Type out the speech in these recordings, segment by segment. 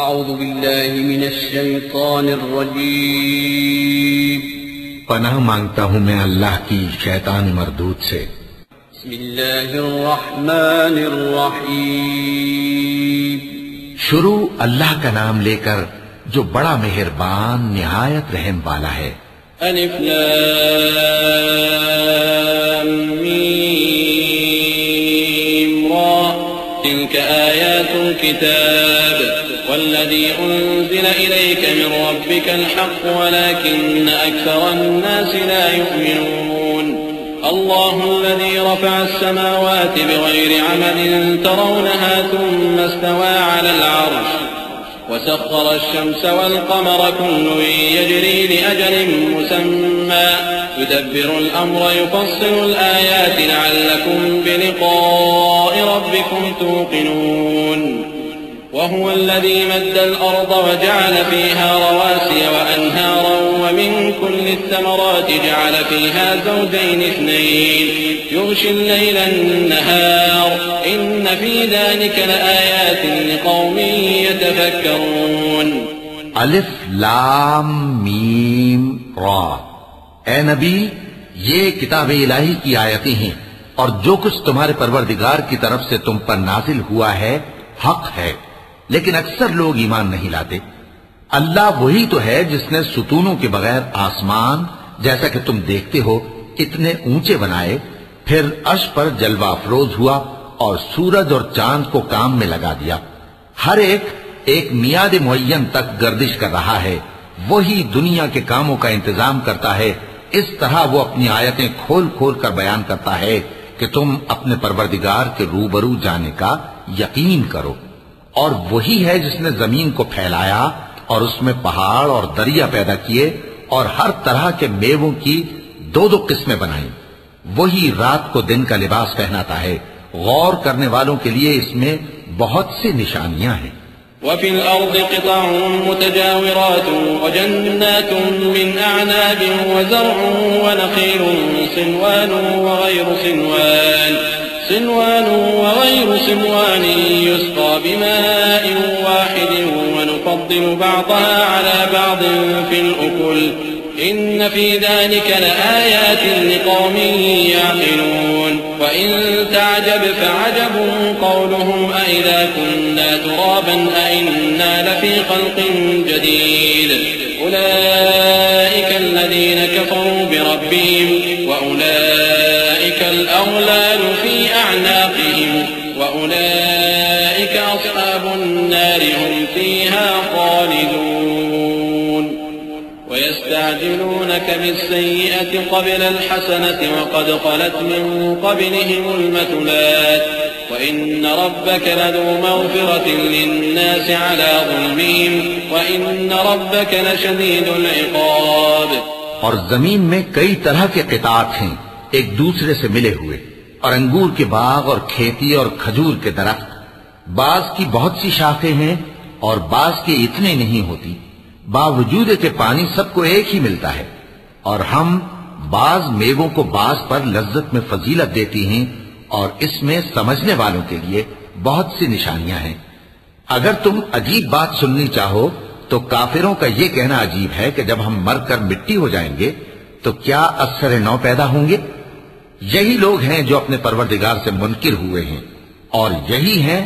اعوذ باللہ من الشیطان الرجیم پناہ مانگتا ہوں میں اللہ کی شیطان مردود سے۔ بسم اللہ الرحمن الرحیم شروع اللہ کا نام لے کر جو بڑا مہربان نہایت رحم والا ہے۔ الف لام میم را تلك آیات الكتاب والذي أنزل إليك من ربك الحق ولكن أكثر الناس لا يؤمنون الله الذي رفع السماوات بغير عمد ترونها ثم استوى على العرش وسخر الشمس والقمر كل يجري لأجل مسمى يدبر الأمر يفصل الآيات لعلكم بلقاء ربكم توقنون وهو الذي مد الأرض وجعل فيها رواسي وأنهارا ومن كل الثمرات جعل فيها زوجين اثنين يغشي الليل النهار إن في ذلك لآيات لقوم يتفكرون الف لام میم را۔ اے نبی، یہ کتاب الہی کی آیتیں ہیں اور جو کچھ تمہارے پروردگار کی طرف سے تم پر نازل ہوا ہے حق ہے، لیکن اکثر لوگ ایمان نہیں لاتے۔ اللہ وہی تو ہے جس نے ستونوں کے بغیر آسمان جیسا کہ تم دیکھتے ہو اتنے اونچے بنائے، پھر عرش پر جلوہ افروز ہوا اور سورج اور چاند کو کام میں لگا دیا۔ ہر ایک میعاد معین تک گردش کر رہا ہے۔ وہی دنیا کے کاموں کا انتظام کرتا ہے۔ اس طرح وہ اپنی آیتیں کھول کھول کر بیان کرتا ہے کہ تم اپنے پروردگار کے روبرو جانے کا یقین کرو۔ اور وہی ہے جس نے زمین کو پھیلایا اور اس میں پہاڑ اور دریا پیدا کیے اور ہر طرح کے میووں کی دو قسمیں بنائیں۔ وہی رات کو دن کا لباس پہناتا ہے۔ غور کرنے والوں کے لیے اس میں بہت سی نشانیاں ہیں۔ وفي الأرض قطع متجاورات وجنات من أعناب وزرع ونخيل صنوان وغير صنوان يسقى بماء واحد ونفضل بعضها على بعض في الأكل إن في ذلك لآيات لقوم يعقلون وإن تعجب فعجب قولهم أإذا كنا ترابا أإنا لفي خلق جديد أولئك الذين كفروا بربهم وأولئك الأغلال في أعناقهم وأولئك أصحاب النار هم فيها خالدون ويستعجلونك بالسيئة قبل الحسنة وقد خلت من قبلهم المثلات وإن ربك لذو مغفرة للناس على ظلمهم وإن ربك لشديد العقاب۔ اور زمین میں کئی طرح کے قطعات ہیں ایک دوسرے سے ملے ہوئے، اور انگور کے باغ اور کھیتی اور کھجور کے درخت، بعض کی بہت سی شاخیں ہیں اور بعض کی اتنی نہیں ہوتی، باوجود کہ پانی سب کو ایک ہی ملتا ہے، اور ہم بعض میووں کو بعض پر لذت میں فضیلت دیتی ہیں، اور اس میں سمجھنے والوں کے لیے بہت سی نشانیاں ہیں۔ اگر تم عجیب بات سننی چاہو تو کافروں کا یہ کہنا عجیب ہے کہ جب ہم مر کر مٹی ہو جائیں گے تو کیا اثر نو پیدا ہوں گے؟ یہی لوگ ہیں جو اپنے پروردگار سے منکر ہوئے ہیں، اور یہی ہیں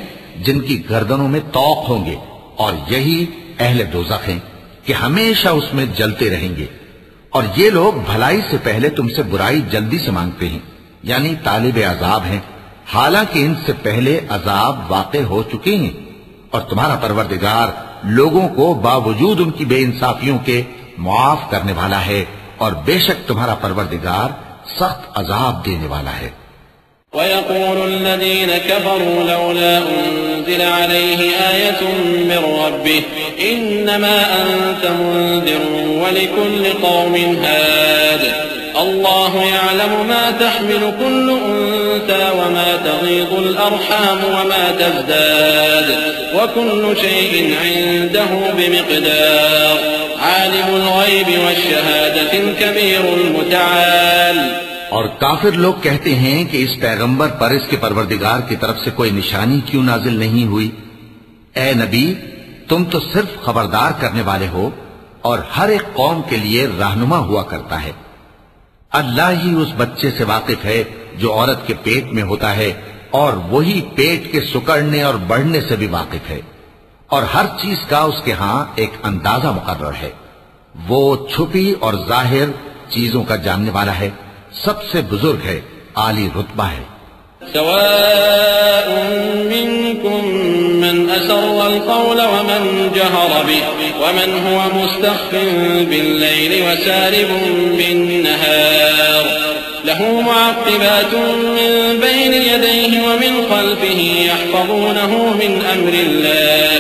جن کی گردنوں میں طوق ہوں گے، اور یہی اہل دوزخ ہیں کہ ہمیشہ اس میں جلتے رہیں گے۔ اور یہ لوگ بھلائی سے پہلے تم سے برائی جلدی سے مانگتے ہیں، یعنی طالب عذاب ہیں، حالانکہ ان سے پہلے عذاب واقع ہو چکے ہیں، اور تمہارا پروردگار لوگوں کو باوجود ان کی بے انصافیوں کے معاف کرنے والا ہے، اور بے شک تمہارا پروردگار سخت عذاب دینے والا ہے۔ وَيَقُولُ الَّذِينَ كَفَرُوا لَوْلَا أُنزِلَ عَلَيْهِ آيَةٌ مِّن رَّبِّهِ إِنَّمَا أَنتَ مُنذِرٌ وَلِكُلِّ قَوْمٍ هَادٍ اللَّهُ يَعْلَمُ مَا تَحْمِلُ كُلُّ أُنثَىٰ وَمَا تَغِيضُ الْأَرْحَامُ وَمَا تَزْدَادُ وَكُلُّ شَيْءٍ عِندَهُ بِمِقْدَارٍ عَالِمُ الْغَيْبِ وَالشَّهَادَةِ الْكَبِيرُ الْمُتَعَالِ۔ اور کافر لوگ کہتے ہیں کہ اس پیغمبر پر اس کے پروردگار کی طرف سے کوئی نشانی کیوں نازل نہیں ہوئی؟ اے نبی، تم تو صرف خبردار کرنے والے ہو اور ہر ایک قوم کے لیے رہنما ہوا کرتا ہے۔ اللہ ہی اس بچے سے واقف ہے جو عورت کے پیٹ میں ہوتا ہے، اور وہی پیٹ کے سکڑنے اور بڑھنے سے بھی واقف ہے، اور ہر چیز کا اس کے ہاں ایک اندازہ مقرر ہے۔ وہ چھپی اور ظاہر چیزوں کا جاننے والا ہے، سب سے بزرگ ہے، عالی رتبہ ہے۔ سواء منكم من أسر القول ومن جهر به ومن هو مستخف بالليل وسارب بالنهار له معقبات من بين يديه ومن خلفه يحفظونه من أمر الله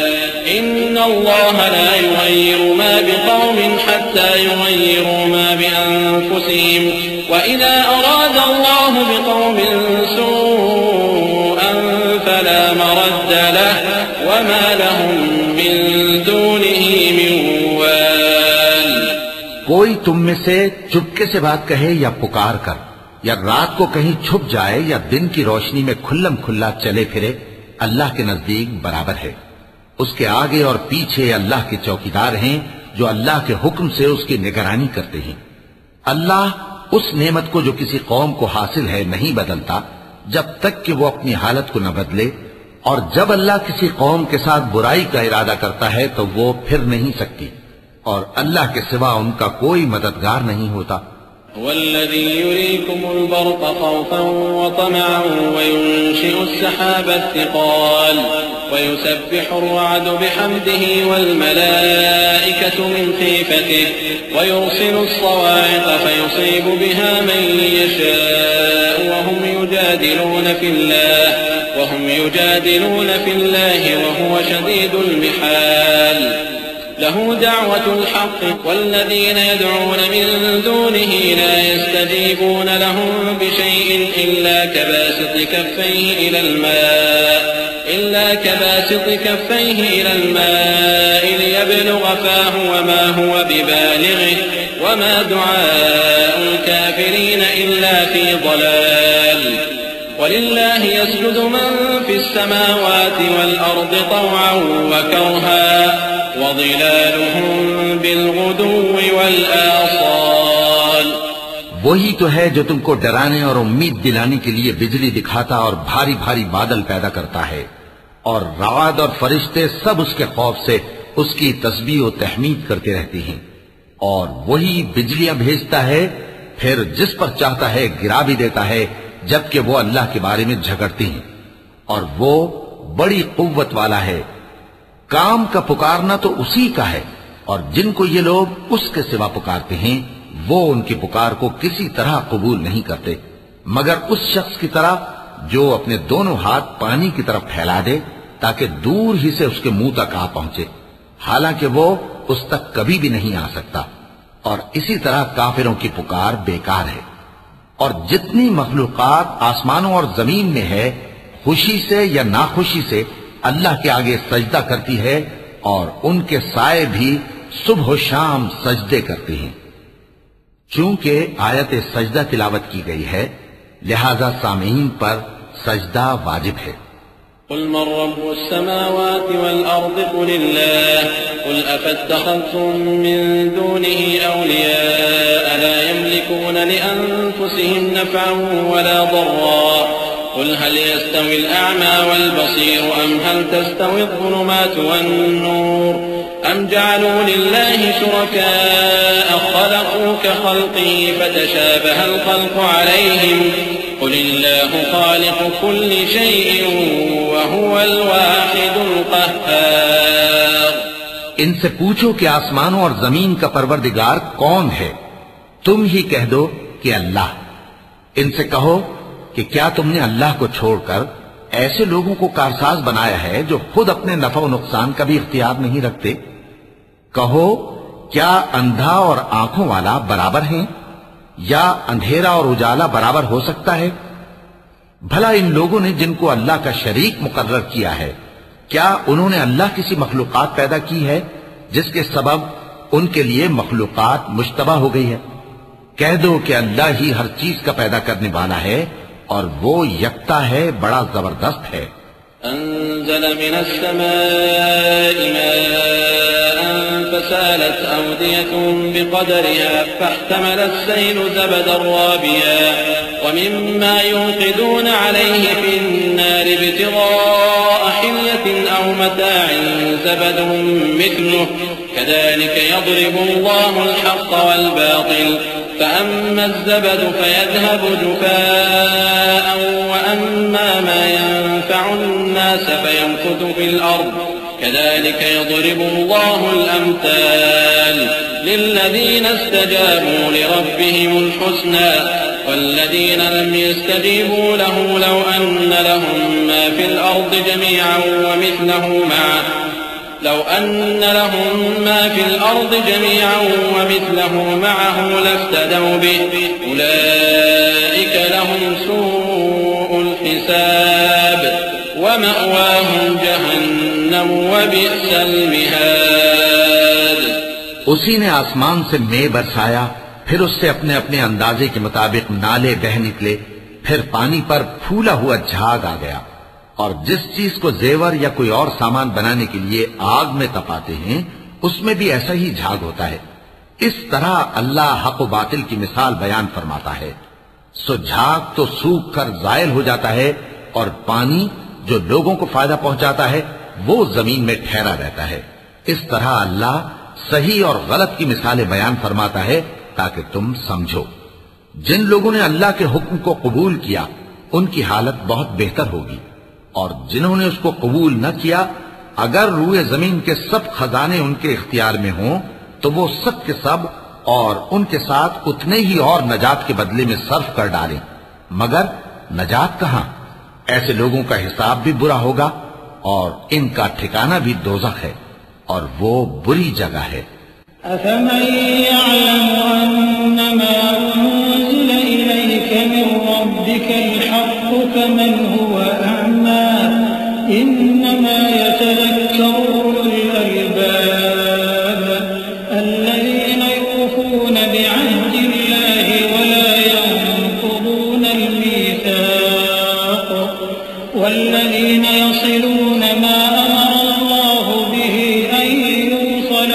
إن الله لا يغير ما بقوم حتى يغيروا ما بأنفسهم وإذا أراد الله بقوم سوءا فلا مرد له وما لهم من دونه من وال۔ کوئی تم میں سے چپکے سے بات کہے یا پکار کر، یا رات کو کہیں چھپ جائے یا دن کی روشنی میں کھلم کھلا چلے پھرے، اللہ کے نزدیک برابر ہے۔ اس کے آگے اور پیچھے اللہ کے چوکیدار ہیں جو اللہ کے حکم سے اس کی نگرانی کرتے ہیں۔ اللہ اس نعمت کو جو کسی قوم کو حاصل ہے نہیں بدلتا جب تک کہ وہ اپنی حالت کو نہ بدلے، اور جب اللہ کسی قوم کے ساتھ برائی کا ارادہ کرتا ہے تو وہ پھر نہیں سکتی، اور اللہ کے سوا ان کا کوئی مددگار نہیں ہوتا۔ والذي يريكم البرق خوفا وطمعا وينشئ السحاب الثقال ويسبح الرعد بحمده والملائكة من خيفته ويرسل الصواعق فيصيب بها من يشاء وهم يجادلون في الله وهو شديد المحال له دعوة الحق والذين يدعون من دونه لا يستجيبون لهم بشيء إلا كباسط كفيه إلى الماء ليبلغ فاه وما هو ببالغه وما دعاء الكافرين إلا في ضلال ولله يسجد من في السماوات والأرض طوعا وكرها وظلالهم بالغدو والآصال۔ وہی تو ہے جو تم کو ڈرانے اور امید دلانے کے لیے بجلی دکھاتا اور بھاری بھاری بادل پیدا کرتا ہے، اور رعد اور فرشتے سب اس کے خوف سے اس کی تسبیح و تحمید کرتے رہتے ہیں، اور وہی بجلیاں بھیجتا ہے، پھر جس پر چاہتا ہے گرا بھی دیتا ہے، جبکہ وہ اللہ کے بارے میں جھگڑتے ہیں، اور وہ بڑی قوت والا ہے۔ کام کا پکارنا تو اسی کا ہے، اور جن کو یہ لوگ اس کے سوا پکارتے ہیں وہ ان کی پکار کو کسی طرح قبول نہیں کرتے مگر اس شخص کی طرح جو اپنے دونوں ہاتھ پانی کی طرف پھیلا دے تاکہ دور ہی سے اس کے منہ تک آ پہنچے، حالانکہ وہ اس تک کبھی بھی نہیں آ سکتا۔ اور اسی طرح کافروں کی پکار بیکار ہے۔ اور جتنی مخلوقات آسمانوں اور زمین میں ہے، خوشی سے یا ناخوشی سے اللہ کے آگے سجدہ کرتی ہے، اور ان کے سائے بھی صبح و شام سجدے کرتے ہیں۔ چونکہ آیت سجدہ تلاوت کی گئی ہے لہذا سامعین پر سجدہ واجب ہے۔ قل من رب السماوات والأرض قل الله قل أفاتخذتم من دونه أولياء لا يملكون لأنفسهم نفعا ولا ضرا قل هل يستوي الأعمى والبصير أم هل تستوي الظلمات والنور أم جعلوا لله شركاء خلقوا كخلقه فتشابه الخلق عليهم قل الله خالق كل شيء وهو الواحد القهار۔ ان سے پوچھو کہ آسمانوں اور زمین کا پروردگار کون ہے؟ تم ہی کہہ دو کہ اللہ۔ ان سے کہو کہ کیا تم نے اللہ کو چھوڑ کر ایسے لوگوں کو کارساز بنایا ہے جو خود اپنے نفع و نقصان کا بھی اختیار نہیں رکھتے؟ کہو کیا اندھا اور آنکھوں والا برابر ہیں، یا اندھیرا اور اجالا برابر ہو سکتا ہے؟ بھلا ان لوگوں نے جن کو اللہ کا شریک مقرر کیا ہے، کیا انہوں نے اللہ کسی مخلوقات پیدا کی ہے جس کے سبب ان کے لیے مخلوقات مشتبہ ہو گئی ہے؟ کہہ دو کہ اللہ ہی ہر چیز کا پیدا کرنے والا ہے اور وہ یکتا ہے، بڑا زبردست ہے۔ أنزل من السماء ماء فسالت أودية بقدرها فاحتمل السيل زبدا رابيا ومما يوقدون عليه في النار ابتغاء حلية أو متاع زبد مثله كذلك يضرب الله الحق والباطل فأما الزبد فيذهب جفاء وأما ما ينفع الناس فيمكث في الأرض كذلك يضرب الله الأمثال للذين استجابوا لربهم الحسنى والذين لم يستجيبوا له لو أن لهم ما في الأرض جميعا ومثله معه لافتدوا به أولئك لهم سوء الحساب ومأواهم جہنم وبئس المہاد۔ اسی نے آسمان سے مے برسایا، پھر اس سے اپنے اپنے اندازے کے مطابق نالے بہہ نکلے، پھر پانی پر پھولا ہوا جھاگ آ گیا، اور جس چیز کو زیور یا کوئی اور سامان بنانے کے لیے آگ میں تپاتے ہیں اس میں بھی ایسا ہی جھاگ ہوتا ہے۔ اس طرح اللہ حق و باطل کی مثال بیان فرماتا ہے۔ سو جھاگ تو سوکھ کر زائل ہو جاتا ہے، اور پانی جو لوگوں کو فائدہ پہنچاتا ہے وہ زمین میں ٹھہرا رہتا ہے۔ اس طرح اللہ صحیح اور غلط کی مثالیں بیان فرماتا ہے تاکہ تم سمجھو۔ جن لوگوں نے اللہ کے حکم کو قبول کیا ان کی حالت بہت بہتر ہوگی، اور جنہوں نے اس کو قبول نہ کیا اگر روئے زمین کے سب خزانے ان کے اختیار میں ہوں تو وہ سب کے سب اور ان کے ساتھ اتنے ہی اور نجات کے بدلے میں صرف کر ڈالیں، مگر نجات کہاں؟ ایسے لوگوں کا حساب بھی برا ہوگا اور ان کا ٹھکانہ بھی دوزخ ہے، اور وہ بری جگہ ہے۔ أَفَمَن يَعْلَمُ أَنَّمَا أُنزِلَ إِلَيْكَ مِن رَّبِّكَ الْحَقُّ كَمَنْ هُوَ أَعْمَىٰ إِنَّمَا يَتَذَكَّرُ أُولُو الْأَلْبَابِ الَّذِينَ يُوفُونَ بِعَهْدِ اللَّهِ وَلَا يَنقُضُونَ الْمِيثَاقَ وَالَّذِينَ يَصِلُونَ مَا أَمَرَ اللَّهُ بِهِ أَن يُوصَلَ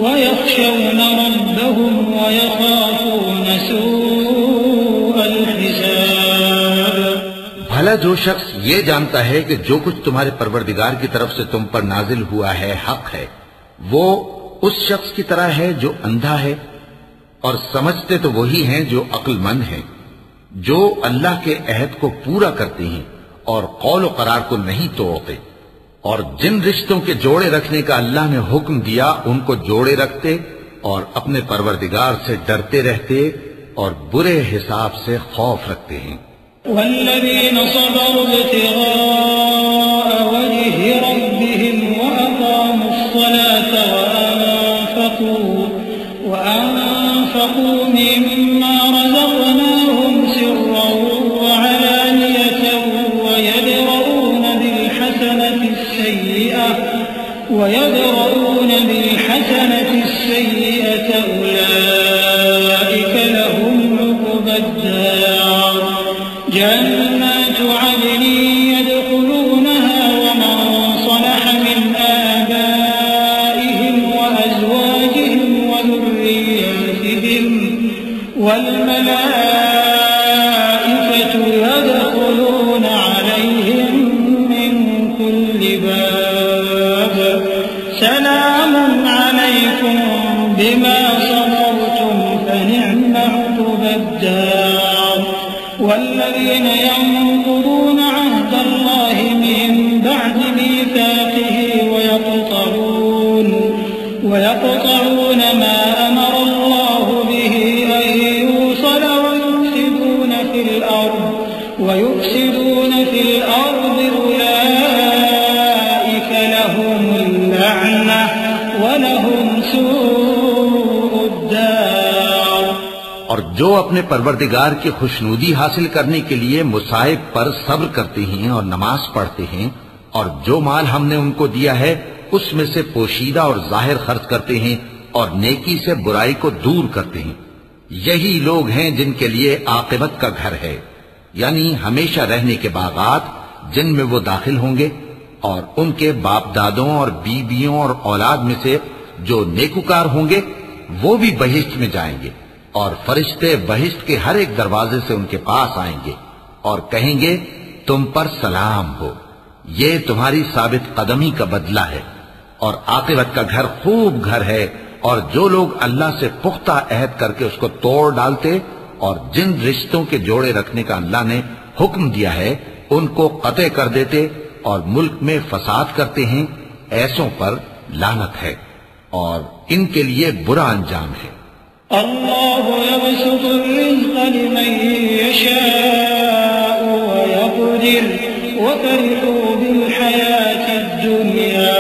ويخشون ربهم ويخافون سوء الحساب۔ بھلا جو شخص یہ جانتا ہے کہ جو کچھ تمہارے پروردگار کی طرف سے تم پر نازل ہوا ہے حق ہے، وہ اس شخص کی طرح ہے جو اندھا ہے، اور سمجھتے تو وہی ہیں جو عقل مند ہیں، جو اللہ کے عہد کو پورا کرتے ہیں اور قول و قرار کو نہیں توڑتے، اور جن رشتوں کے جوڑے رکھنے کا اللہ نے حکم دیا ان کو جوڑے رکھتے اور اپنے پروردگار سے ڈرتے رہتے اور برے حساب سے خوف رکھتے ہیں۔ والذین صبروا ابتغاء وجه ربهم وأقاموا الصلاة وأنفقوا مما رزقناهم سرا وعلانية ويدرؤون بالحسنة السيئة أولئك لهم عقبى الدار جنات عدن يدخلونها ومن صلح من آبائهم وأزواجهم وذرياتهم والملائكة يدخلون عليهم من كل باب سلام عليكم بما صبرتم فنعم عقبى الدار والذين ينقضون عهد الله من بعد ميثاقه ويقطعون ما أمر الله به أن يوصل ويفسدون في الأرض أولئك لهم اللعنة ولهم سوء الدار۔ اور جو اپنے پروردگار کی خوشنودی حاصل کرنے کے لیے مصائب پر صبر کرتے ہیں اور نماز پڑھتے ہیں، اور جو مال ہم نے ان کو دیا ہے اس میں سے پوشیدہ اور ظاہر خرچ کرتے ہیں اور نیکی سے برائی کو دور کرتے ہیں، یہی لوگ ہیں جن کے لیے عاقبت کا گھر ہے۔ یعنی ہمیشہ رہنے کے باغات جن میں وہ داخل ہوں گے، اور ان کے باپ دادوں اور بیویوں اور اولاد میں سے جو نیکوکار ہوں گے وہ بھی بہشت میں جائیں گے، اور فرشتے بہشت کے ہر ایک دروازے سے ان کے پاس آئیں گے اور کہیں گے تم پر سلام ہو، یہ تمہاری ثابت قدمی کا بدلہ ہے، اور عاقبت کا گھر خوب گھر ہے۔ اور جو لوگ اللہ سے پختہ عہد کر کے اس کو توڑ ڈالتے اور جن رشتوں کے جوڑے رکھنے کا اللہ نے حکم دیا ہے ان کو قطع کر دیتے اور ملک میں فساد کرتے ہیں، ایسوں پر لعنت ہے اور ان کے لیے برا انجام ہے۔ اللہ يبسط الرزق لمن يشاء ويقدر وفرحوا بالحياة الدنيا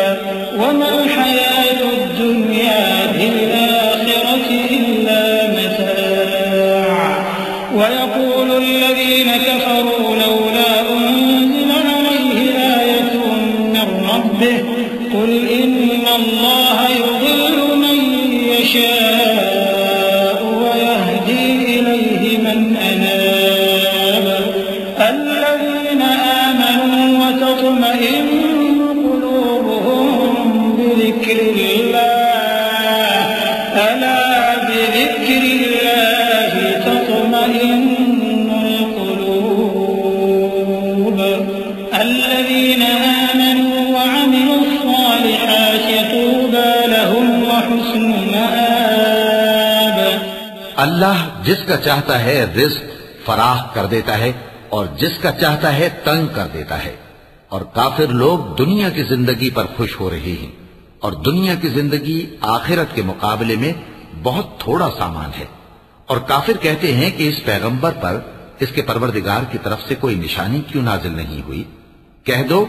وما الحياة الدنيا بالآخرة إلا متاع ويقول الذين كفروا لولا أنزل عليه آية من ربه قل إن الله يضل من يشاء ويهدي إليه من أناب الذين آمنوا وتطمئن قلوبهم بذكر الله ألا بذكر الله تطمئن القلوب الذين آمنوا وعملوا الصالحات طوبى لهم وحسن مآب۔ اللہ جس کا چاہتا ہے رزق فراخ کر دیتا ہے اور جس کا چاہتا ہے تنگ کر دیتا ہے، اور کافر لوگ دنیا کی زندگی پر خوش ہو رہے ہیں، اور دنیا کی زندگی آخرت کے مقابلے میں بہت تھوڑا سامان ہے۔ اور کافر کہتے ہیں کہ اس پیغمبر پر اس کے پروردگار کی طرف سے کوئی نشانی کیوں نازل نہیں ہوئی؟ کہہ دو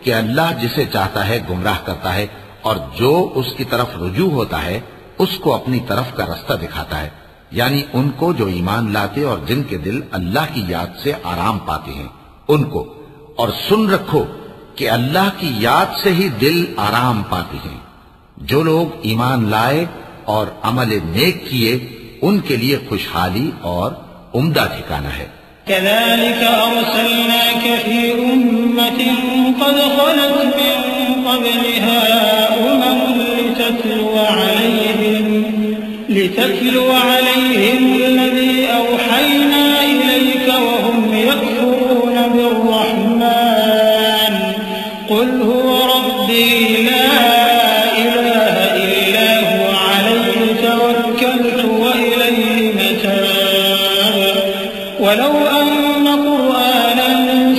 کہ اللہ جسے چاہتا ہے گمراہ کرتا ہے، اور جو اس کی طرف رجوع ہوتا ہے اس کو اپنی طرف کا رستہ دکھاتا ہے، یعنی ان کو جو ایمان لاتے اور جن کے دل اللہ کی یاد سے آرام پاتے ہیں ان کو۔ اور سن رکھو کہ اللہ کی یاد سے ہی دل آرام پاتے ہیں۔ جو لوگ ایمان لائے اور عمل نیک کیے ان کے لیے خوشحالی اور عمدہ ٹھکانہ ہے۔ كذلك أرسلناك في أمة قد خلت من قبلها لتتلو عليهم الذي أوحينا إليك وهم يكفرون بالرحمن قل هو ربي لا إله إلا هو عليه توكلت وإليه متاب ولو أن قرآنا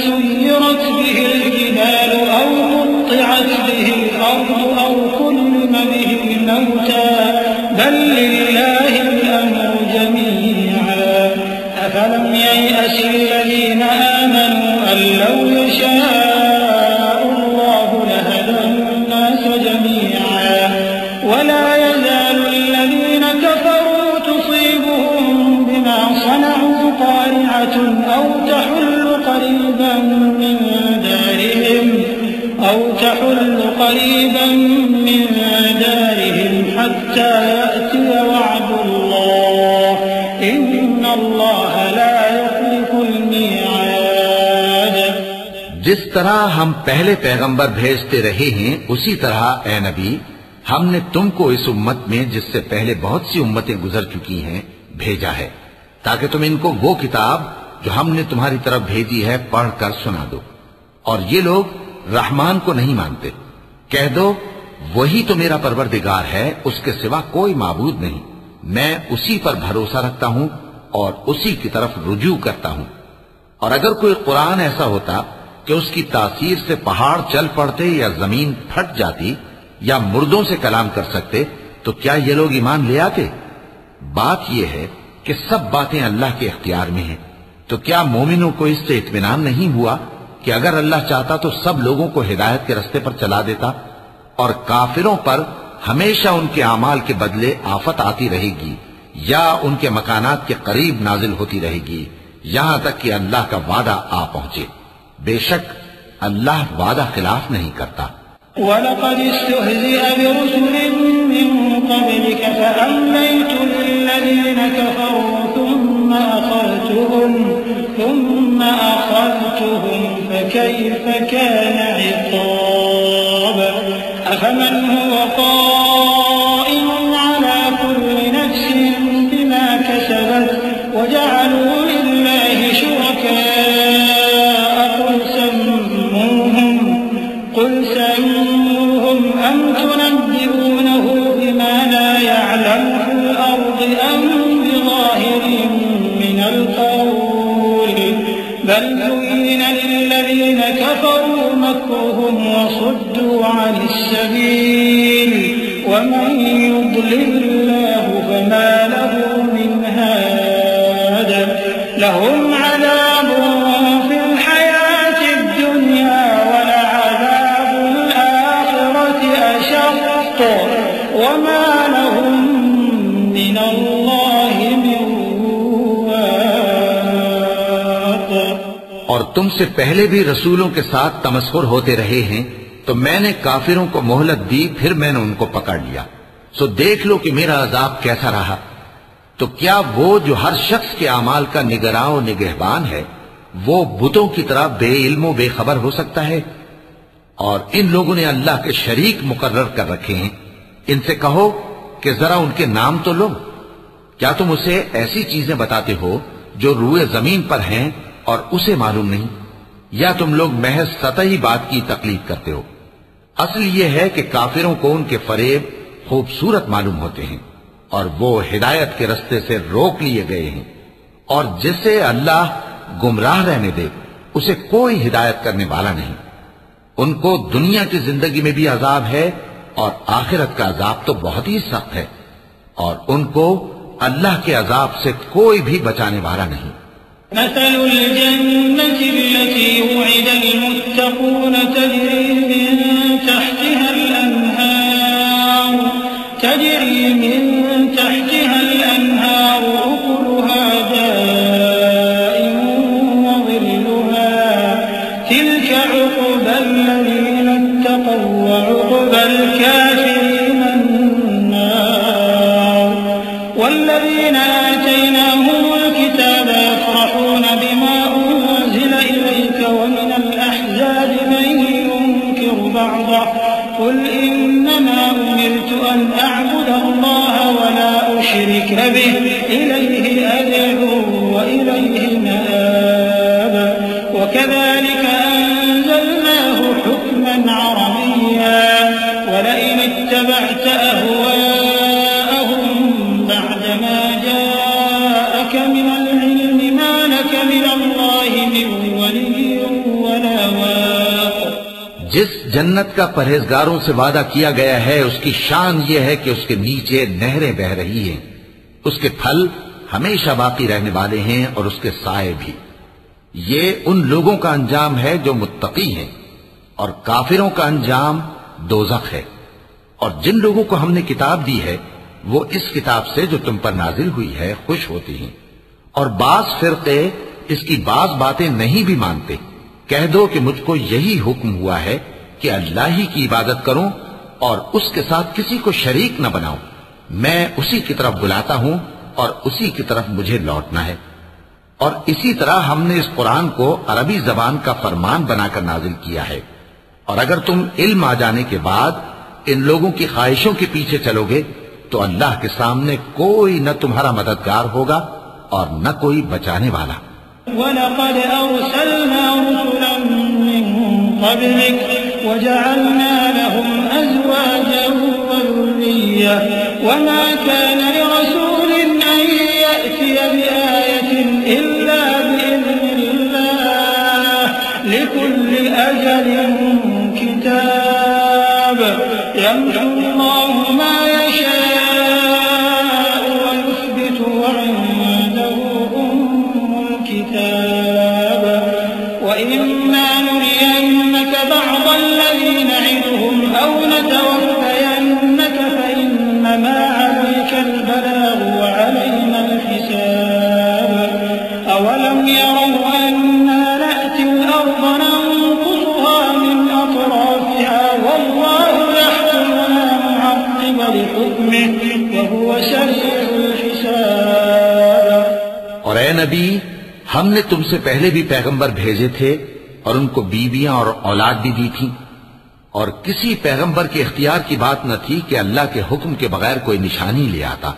سيرت به الجبال أو قطعت به الأرض أو كلم به الموتى بل لله الأمر جميعا أفلم ييأس الذين آمنوا أن لو يشاء الله لهدى الناس جميعا ولا يزال الذين كفروا تصيبهم بما صنعوا قارعة أو تحل قريبا من دارهم حتى يأتي وعد الله إن الله لا يخلف الميعاد۔ جس طرح ہم پہلے پیغمبر بھیجتے رہے ہیں اسی طرح اے نبی ہم نے تم کو اس امت میں جس سے پہلے بہت سی امتیں گزر چکی ہیں بھیجا ہے تاکہ تم ان کو وہ کتاب جو ہم نے تمہاری طرف بھیجی ہے پڑھ کر سنا دو، اور یہ لوگ رحمان کو نہیں مانتے۔ کہہ دو وہی تو میرا پروردگار ہے، اس کے سوا کوئی معبود نہیں، میں اسی پر بھروسہ رکھتا ہوں اور اسی کی طرف رجوع کرتا ہوں۔ اور اگر کوئی قرآن ایسا ہوتا کہ اس کی تاثیر سے پہاڑ چل پڑتے یا زمین پھٹ جاتی یا مردوں سے کلام کر سکتے تو کیا یہ لوگ ایمان لے آتے؟ بات یہ ہے کہ سب باتیں اللہ کے اختیار میں ہیں، تو کیا مومنوں کو اس سے اطمینان نہیں ہوا کہ اگر اللہ چاہتا تو سب لوگوں کو ہدایت کے رستے پر چلا دیتا؟ اور کافروں پر ہمیشہ ان کے اعمال کے بدلے آفت آتی رہے گی یا ان کے مکانات کے قریب نازل ہوتی رہے گی یہاں تک کہ اللہ کا وعدہ آ پہنچے۔ بے شک اللہ وعدہ خلاف نہیں کرتا۔ وَلَقَدِ اسْتُهْزِئَ بِرُسُلٍ مِّن قَبْلِكَ فَأَمْلَيْتُ لِلَّذِينَ كَفَرُوا ثُمَّ أَخَذْتُهُمْ ثم أخذتهم فكيف كان عقاب أفمن هو قائم على كل نفس بما كسبت وجعلوا لله شركاء قل سموهم أم تنبئونه بما لا يعلم في الأرض أم بظاهر من القول بل زين للذين كفروا مكرهم وصدوا عن السبيل ومن يضلل الله فما له من هاد لهم عذاب في الحياة الدنيا ولعذاب الآخرة أشق وما لهم من الله من واق. اور تم سے پہلے بھی رسولوں کے ساتھ تمسخر ہوتے رہے ہیں تو میں نے کافروں کو مہلت دی پھر میں نے ان کو پکڑ لیا سو دیکھ لو کہ میرا عذاب کیسا رہا. تو کیا وہ جو ہر شخص کے اعمال کا نگراں و نگہبان ہے وہ بتوں کی طرح بے علم و بے خبر ہو سکتا ہے؟ اور ان لوگوں نے اللہ کے شریک مقرر کر رکھے ہیں. ان سے کہو کہ ذرا ان کے نام تو لو. کیا تم اسے ایسی چیزیں بتاتے ہو جو روئے زمین پر ہیں اور اسے معلوم نہیں، یا تم لوگ محض سطحی بات کی تقلید کرتے ہو؟ اصل یہ ہے کہ کافروں کو ان کے فریب خوبصورت معلوم ہوتے ہیں اور وہ ہدایت کے رستے سے روک لیے گئے ہیں، اور جسے اللہ گمراہ رہنے دے اسے کوئی ہدایت کرنے والا نہیں. ان کو دنیا کی زندگی میں بھی عذاب ہے اور آخرت کا عذاب تو بہت ہی سخت ہے، اور ان کو اللہ کے عذاب سے کوئی بھی بچانے والا نہیں. مثل الجنة التي وعد المتقون تجري من تحتها الأنهار أكلها دائم وظلها تلك عقبى الذين اتقوا وعقبى الكافرين النار. والذين آتيناهم الكتاب يفرحون بما أنزل إليك ومن الأحزاب من ينكر بعضه قل إنما أمرت أن أعبد الله ولا أشرك به إليه أدعو وإليه مآب. وكذلك أنزلناه حكما عربيا ولئن اتبعت أهواءهم بعدما جاءك من العلم ما لك من الله من ولي ولا واق. جس جنت کا پرہیزگاروں سے وعدہ کیا گیا ہے اس کی شان یہ ہے کہ اس کے نیچے نہریں بہ رہی ہیں، اس کے پھل ہمیشہ باقی رہنے والے ہیں اور اس کے سائے بھی. یہ ان لوگوں کا انجام ہے جو متقی ہیں، اور کافروں کا انجام دوزخ ہے. اور جن لوگوں کو ہم نے کتاب دی ہے وہ اس کتاب سے جو تم پر نازل ہوئی ہے خوش ہوتی ہیں، اور بعض فرقے اس کی بعض باتیں نہیں بھی مانتے. کہہ دو کہ مجھ کو یہی حکم ہوا ہے کہ اللہ ہی کی عبادت کروں اور اس کے ساتھ کسی کو شریک نہ بناؤں. میں اسی کی طرف بلاتا ہوں اور اسی کی طرف مجھے لوٹنا ہے. اور اسی طرح ہم نے اس قرآن کو عربی زبان کا فرمان بنا کر نازل کیا ہے. اور اگر تم علم آ جانے کے بعد ان لوگوں کی خواہشوں کے پیچھے چلو گے تو اللہ کے سامنے کوئی نہ تمہارا مددگار ہوگا اور نہ کوئی بچانے والا. وَلَقَدْ أَرْسَلْنَا رُسُلًا مِّن قَبْلِكَ وَجَعَلْنَا لَهُمْ أَزْوَاجًا وَذُرِّيَّةً وَمَا كَانَ لِرَسُولٍ أَن يَأْتِيَ بِآيَةٍ إِلَّا بِإِذْنِ اللَّهِ لِكُلِّ أَجَلٍ كِتَابٌ يَمْحُو اللَّهُ مَا يَشَاءُ وَيُثْبِتُ وَعِندَهُ الكتاب وإما نرينك بعض الذي نعدهم أو نتوفينك فإنما عليك البلاغ وعلينا الحساب. أولم يروا أنا نأتي الأرض ننقصها من أطرافها والله يحكم لا معقب لحكمه وهو سريع الحساب. اور اے نبی ہم نے تم سے پہلے بھی پیغمبر بھیجے تھے اور ان کو بیویاں اور اولاد بھی دی تھی، اور کسی پیغمبر کے اختیار کی بات نہ تھی کہ اللہ کے حکم کے بغیر کوئی نشانی لے آتا۔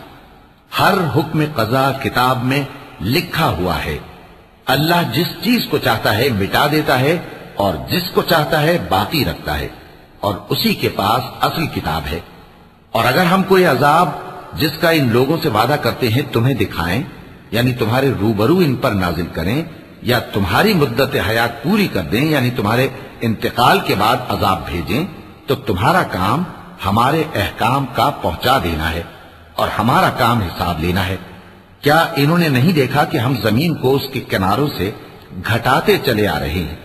ہر حکم قضا کتاب میں لکھا ہوا ہے۔ اللہ جس چیز کو چاہتا ہے مٹا دیتا ہے اور جس کو چاہتا ہے باقی رکھتا ہے، اور اسی کے پاس اصل کتاب ہے۔ اور اگر ہم کوئی عذاب جس کا ان لوگوں سے وعدہ کرتے ہیں تمہیں دکھائیں، یعنی تمہارے روبرو ان پر نازل کریں، یا تمہاری مدت حیات پوری کر دیں، یعنی تمہارے انتقال کے بعد عذاب بھیجیں، تو تمہارا کام ہمارے احکام کا پہنچا دینا ہے اور ہمارا کام حساب لینا ہے۔ کیا انہوں نے نہیں دیکھا کہ ہم زمین کو اس کے کناروں سے گھٹاتے چلے آ رہے ہیں،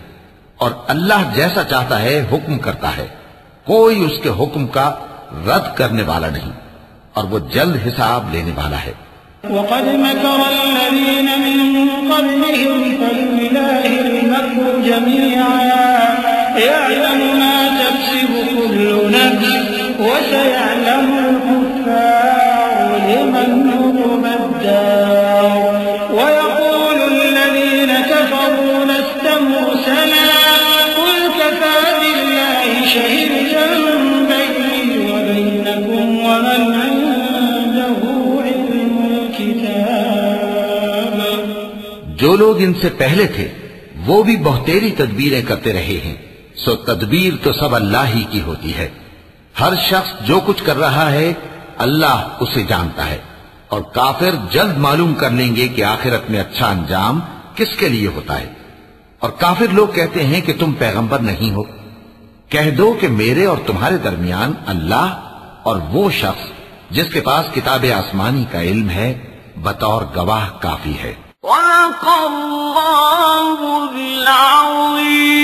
اور اللہ جیسا چاہتا ہے حکم کرتا ہے، کوئی اس کے حکم کا رد کرنے والا نہیں، اور وہ جلد حساب لینے والا ہے۔ وقد مكر الذين من قبلهم فلله المكر جميعا يعلم ما تكسب كل نفس وسيعلم الكفار لمن عقبى الدار ويقول الذين كفروا لست مرسلا قل كفى بالله شهيدا بيني وبينكم ومن جو لوگ ان سے پہلے تھے وہ بھی بہتیری تدبیریں کرتے رہے ہیں، سو تدبیر تو سب اللہ ہی کی ہوتی ہے۔ ہر شخص جو کچھ کر رہا ہے اللہ اسے جانتا ہے، اور کافر جلد معلوم کر لیں گے کہ آخرت میں اچھا انجام کس کے لیے ہوتا ہے۔ اور کافر لوگ کہتے ہیں کہ تم پیغمبر نہیں ہو، کہہ دو کہ میرے اور تمہارے درمیان اللہ اور وہ شخص جس کے پاس کتاب آسمانی کا علم ہے بطور گواہ کافی ہے۔ وَلَقَ اللَّهُ الْعَظِيمُ